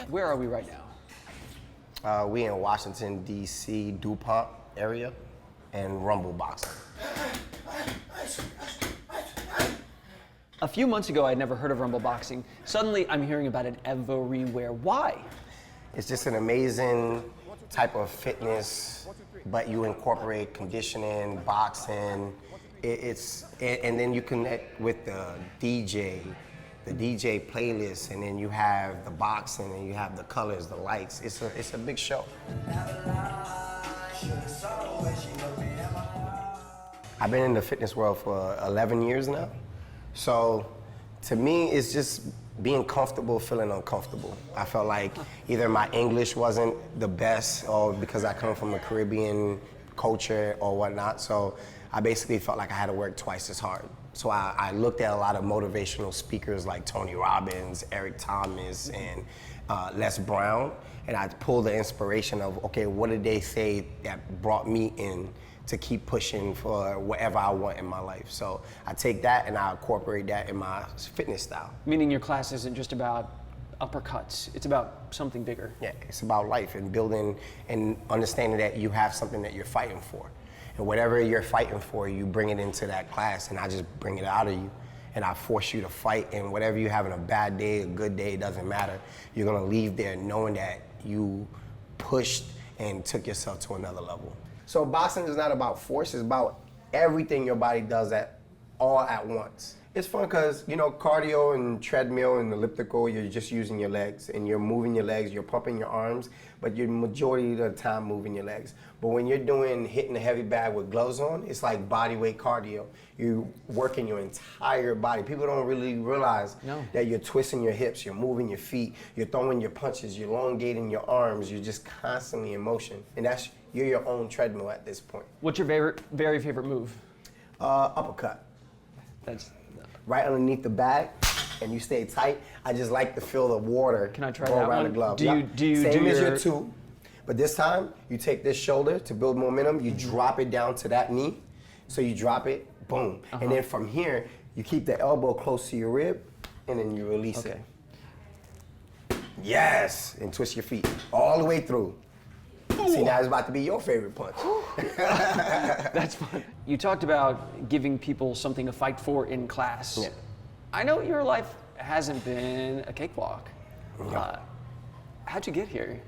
Where are we right now? We in Washington, D.C., DuPont area, and Rumble Boxing. A few months ago, I'd never heard of Rumble Boxing. Suddenly, I'm hearing about it everywhere. Why? It's just an amazing type of fitness, but you incorporate conditioning, boxing. And then you connect with the DJ playlist, and then you have the boxing, and you have the colors, the lights. It's a big show. I've been in the fitness world for 11 years now. So to me, it's just being comfortable, feeling uncomfortable. I felt like either my English wasn't the best, or because I come from a Caribbean culture or whatnot. So I basically felt like I had to work twice as hard. So I looked at a lot of motivational speakers like Tony Robbins, Eric Thomas, and Les Brown, and I pulled the inspiration of, okay, what did they say that brought me in to keep pushing for whatever I want in my life? So I take that and I incorporate that in my fitness style. Meaning your class isn't just about uppercuts, it's about something bigger. Yeah, it's about life and building and understanding that you have something that you're fighting for. And whatever you're fighting for, you bring it into that class, and I just bring it out of you. And I force you to fight, and whatever you're having, a bad day, a good day, it doesn't matter. You're gonna leave there knowing that you pushed and took yourself to another level. So boxing is not about force, it's about everything your body does all at once. It's fun because, you know, cardio and treadmill and elliptical, you're just using your legs and you're moving your legs, you're pumping your arms, but you're majority of the time moving your legs. But when you're hitting a heavy bag with gloves on, it's like body weight cardio. You're working your entire body. People don't really realize that you're twisting your hips, you're moving your feet, you're throwing your punches, you're elongating your arms, you're just constantly in motion. And you're your own treadmill at this point. What's your very favorite move? Uppercut. That's right underneath the bag, and you stay tight. I just like to feel the water Can I try go that around one? the glove. Do you Same do as your your two, but this time you take this shoulder to build momentum. You drop it down to that knee, so you drop it, boom, and then from here you keep the elbow close to your rib, and then you release it. Yes, and twist your feet all the way through. See, now it's about to be your favorite punch. That's fun. You talked about giving people something to fight for in class. Yeah. I know your life hasn't been a cakewalk. Yeah. How'd you get here?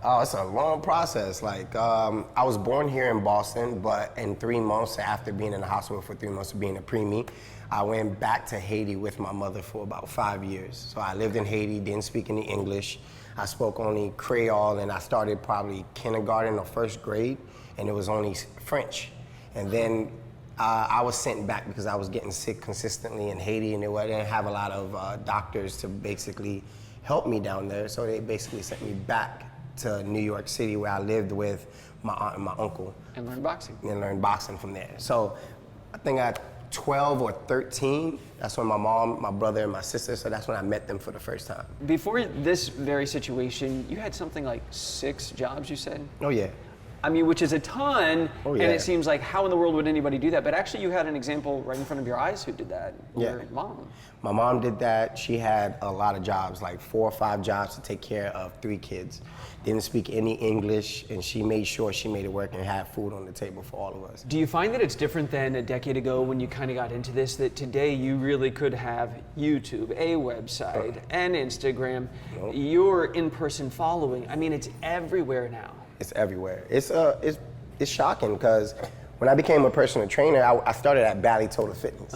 Oh, it's a long process. Like, I was born here in Boston, but in 3 months after being in the hospital for 3 months of being a preemie, I went back to Haiti with my mother for about 5 years. So I lived in Haiti, didn't speak any English. I spoke only Creole, and I started probably kindergarten or first grade, and it was only French. And then I was sent back because I was getting sick consistently in Haiti, and they didn't have a lot of doctors to basically help me down there. So they basically sent me back to New York City, where I lived with my aunt and my uncle. And learned boxing. And learned boxing from there. So I think at 12 or 13, that's when my mom, my brother, and my sister, so that's when I met them for the first time. Before this very situation, you had something like 6 jobs, you said? Oh, yeah. I mean, which is a ton, Oh, yeah. and it seems like, how in the world would anybody do that? But actually, you had an example right in front of your eyes who did that. Yeah. Your mom. My mom did that. She had a lot of jobs, like 4 or 5 jobs to take care of 3 kids. Didn't speak any English, and she made sure she made it work and had food on the table for all of us. Do you find that it's different than a decade ago when you kind of got into this, that today you really could have YouTube, a website, and Instagram, your in-person following? I mean, it's everywhere now. It's everywhere. It's shocking because when I became a personal trainer, I started at Bally Total Fitness.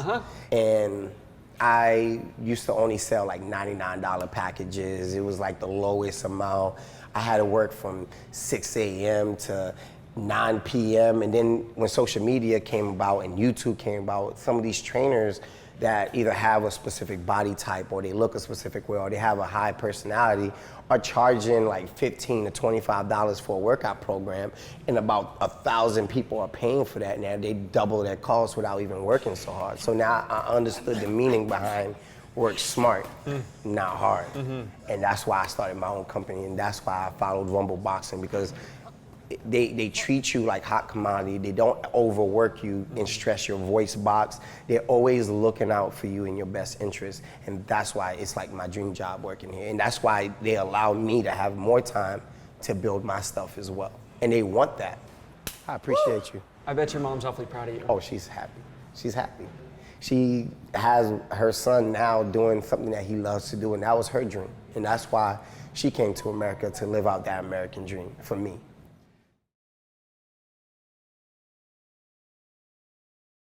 And I used to only sell like $99 packages. It was like the lowest amount. I had to work from 6 a.m. to 9 p.m. And then when social media came about and YouTube came about, some of these trainers that either have a specific body type or they look a specific way or they have a high personality are charging like $15 to $25 for a workout program, and about 1,000 people are paying for that. Now they double their costs without even working so hard. So now I understood the meaning behind work smart, not hard. And that's why I started my own company, and that's why I followed Rumble Boxing, because they treat you like hot commodity. They don't overwork you and stress your voice box. They're always looking out for you in your best interest. And that's why it's like my dream job working here. And that's why they allow me to have more time to build my stuff as well. And they want that. I appreciate you. I bet your mom's awfully proud of you. Oh, she's happy. She's happy. She has her son now doing something that he loves to do, and that was her dream. And that's why she came to America, to live out that American dream for me.